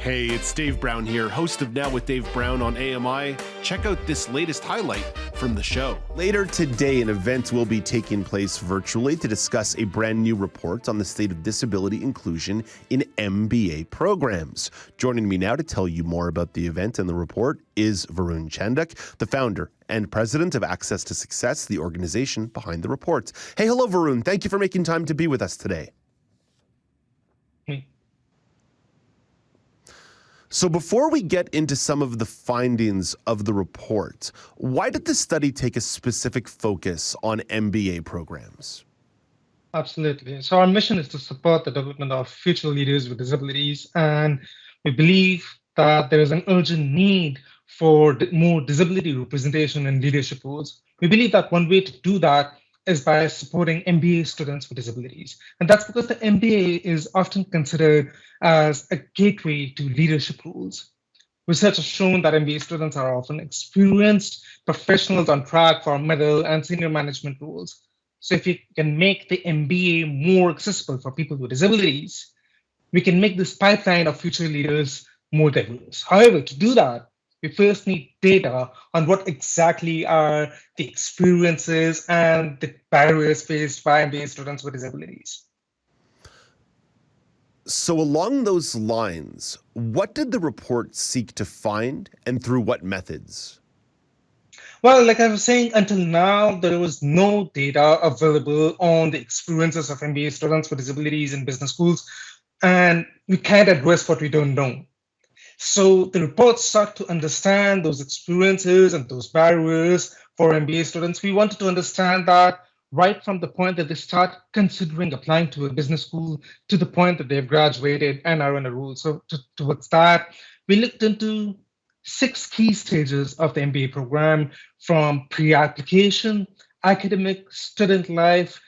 Hey, it's Dave Brown here, host of Now with Dave Brown on AMI. Check out this latest highlight from the show. Later today, an event will be taking place virtually to discuss a brand new report on the state of disability inclusion in MBA programs. Joining me now to tell you more about the event and the report is Varun Chandak, the founder and president of Access to Success, the organization behind the report. Hey, hello, Varun. Thank you for making time to be with us today. So before we get into some of the findings of the report, why did the study take a specific focus on MBA programs? Absolutely. So our mission is to support the development of future leaders with disabilities, and we believe that there is an urgent need for more disability representation in leadership roles. We believe that one way to do that is by supporting MBA students with disabilities. And that's because the MBA is often considered as a gateway to leadership roles. Research has shown that MBA students are often experienced professionals on track for middle and senior management roles. So if we can make the MBA more accessible for people with disabilities, we can make this pipeline of future leaders more diverse. However, to do that, we first need data on what exactly are the experiences and the barriers faced by MBA students with disabilities. So along those lines, what did the report seek to find and through what methods? Well, like I was saying, until now, there was no data available on the experiences of MBA students with disabilities in business schools, and we can't address what we don't know. So the report sought to understand those experiences and those barriers for MBA students. We wanted to understand that right from the point that they start considering applying to a business school to the point that they've graduated and are in a role. So towards that, we looked into 6 key stages of the MBA program, from pre-application, academic, student life,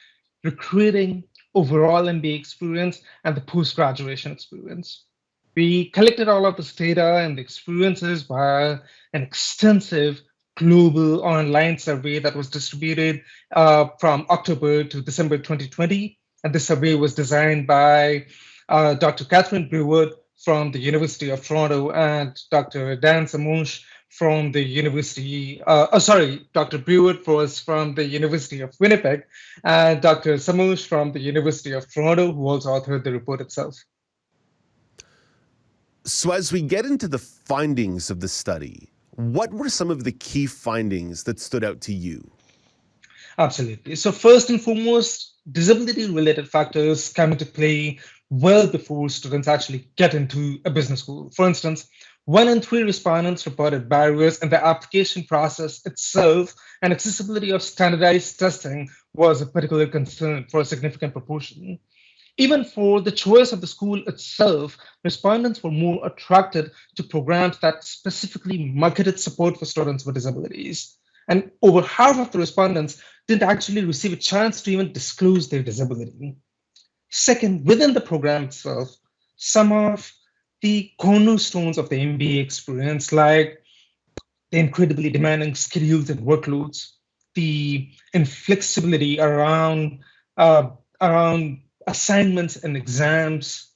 recruiting, overall MBA experience, and the post-graduation experience. We collected all of this data and the experiences via an extensive global online survey that was distributed from October to December 2020. And this survey was designed by Dr. Catherine Brewood from the University of Toronto and Dr. Dan Samouche from the Dr. Brewood was from the University of Winnipeg, and Dr. Samouche from the University of Toronto, who also authored the report itself. So as we get into the findings of the study, what were some of the key findings that stood out to you? Absolutely. So first and foremost, disability-related factors come into play well before students actually get into a business school. For instance, 1 in 3 respondents reported barriers in the application process itself, and accessibility of standardized testing was a particular concern for a significant proportion. Even for the choice of the school itself, respondents were more attracted to programs that specifically marketed support for students with disabilities. And over half of the respondents didn't actually receive a chance to even disclose their disability. Second, within the program itself, some of the cornerstones of the MBA experience, like the incredibly demanding schedules and workloads, the inflexibility around assignments and exams,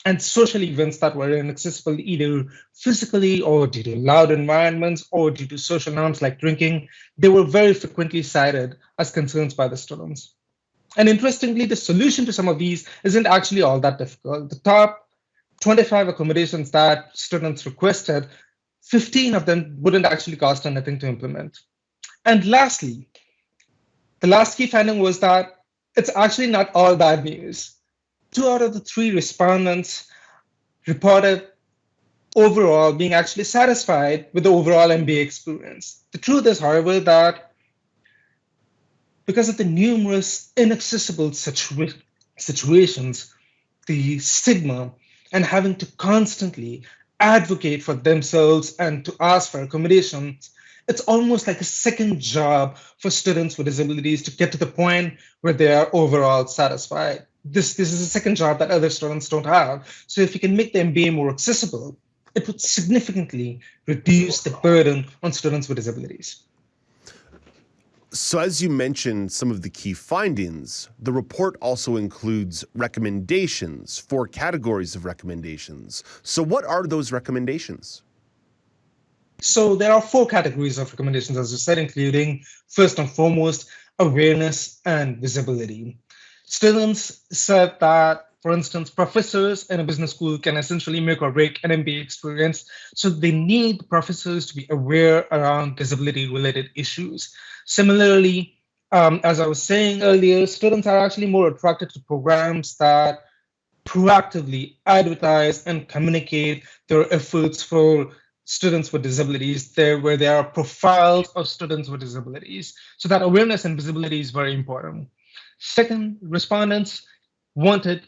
and social events that were inaccessible either physically or due to loud environments or due to social norms like drinking, they were very frequently cited as concerns by the students. And interestingly, the solution to some of these isn't actually all that difficult. The top 25 accommodations that students requested, 15 of them wouldn't actually cost anything to implement. And lastly, the last key finding was that it's actually not all bad news. 2 out of the 3 respondents reported overall being actually satisfied with the overall MBA experience. The truth is, however, that because of the numerous inaccessible situations, the stigma, and having to constantly advocate for themselves and to ask for accommodations, it's almost like a second job for students with disabilities to get to the point where they are overall satisfied. This is a second job that other students don't have. So if we can make the MBA more accessible, it would significantly reduce the burden on students with disabilities. So as you mentioned some of the key findings, the report also includes recommendations, 4 categories of recommendations. So what are those recommendations? So there are 4 categories of recommendations, as you said, including first and foremost, awareness and visibility. Students said that, for instance, professors in a business school can essentially make or break an MBA experience. So they need professors to be aware around disability-related issues. Similarly, as I was saying earlier, students are actually more attracted to programs that proactively advertise and communicate their efforts for students with disabilities, where there are profiles of students with disabilities. So that awareness and visibility is very important. Second, respondents wanted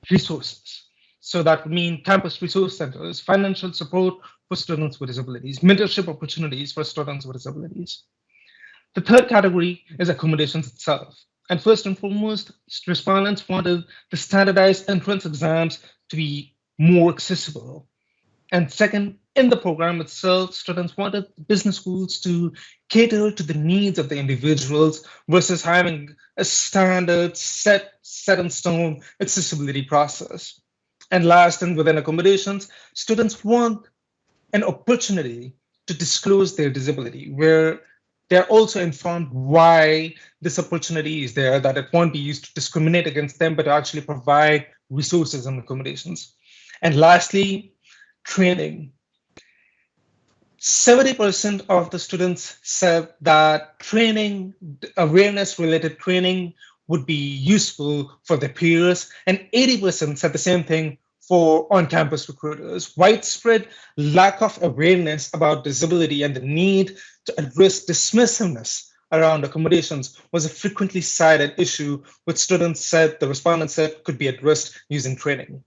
resources. So that would mean campus resource centers, financial support for students with disabilities, mentorship opportunities for students with disabilities. The third category is accommodations itself. And first and foremost, respondents wanted the standardized entrance exams to be more accessible. And second, in the program itself, students wanted business schools to cater to the needs of the individuals versus having a standard set in stone accessibility process. And last, and within accommodations, students want an opportunity to disclose their disability, where they're also informed why this opportunity is there, that it won't be used to discriminate against them, but to actually provide resources and accommodations. And lastly, training. 70% of the students said that training, awareness-related training, would be useful for their peers, and 80% said the same thing for on-campus recruiters. Widespread lack of awareness about disability and the need to address dismissiveness around accommodations was a frequently cited issue, which the respondents said could be addressed using training.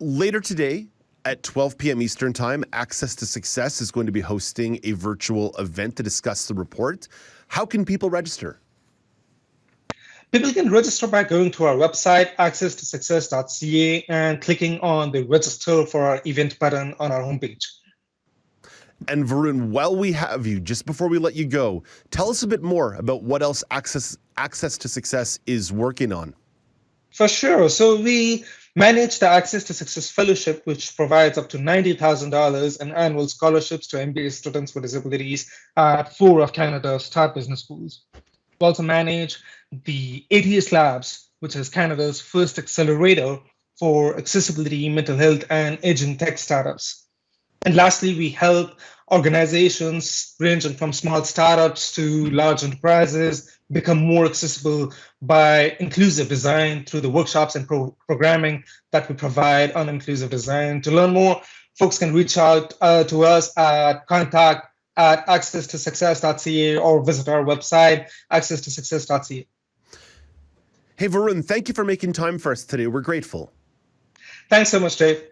Later today, at 12 p.m. Eastern Time, Access to Success is going to be hosting a virtual event to discuss the report. How can people register? People can register by going to our website, accesstosuccess.ca, and clicking on the register for our event button on our homepage. And Varun, while we have you, just before we let you go, tell us a bit more about what else Access to Success is working on. For sure. So we manage the Access to Success Fellowship, which provides up to $90,000 in annual scholarships to MBA students with disabilities at 4 of Canada's top business schools. We also manage the ATS Labs, which is Canada's first accelerator for accessibility, mental health, and aging tech startups. And lastly, we help organizations ranging from small startups to large enterprises become more accessible by inclusive design through the workshops and programming that we provide on inclusive design. To learn more, folks can reach out to us at contact@accesstosuccess.ca or visit our website, accesstosuccess.ca. Hey, Varun, thank you for making time for us today. We're grateful. Thanks so much, Dave.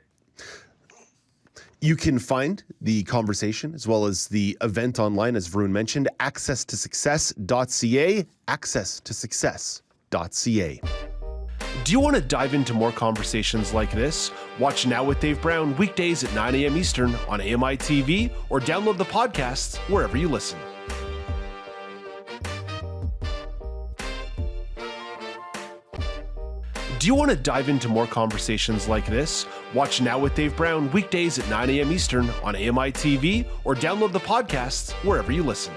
You can find the conversation as well as the event online, as Varun mentioned, accesstosuccess.ca, accesstosuccess.ca. Do you want to dive into more conversations like this? Watch Now with Dave Brown weekdays at 9 a.m. Eastern on AMI TV or download the podcasts wherever you listen. Do you want to dive into more conversations like this? Watch Now with Dave Brown weekdays at 9 a.m. Eastern on AMI TV or download the podcasts wherever you listen.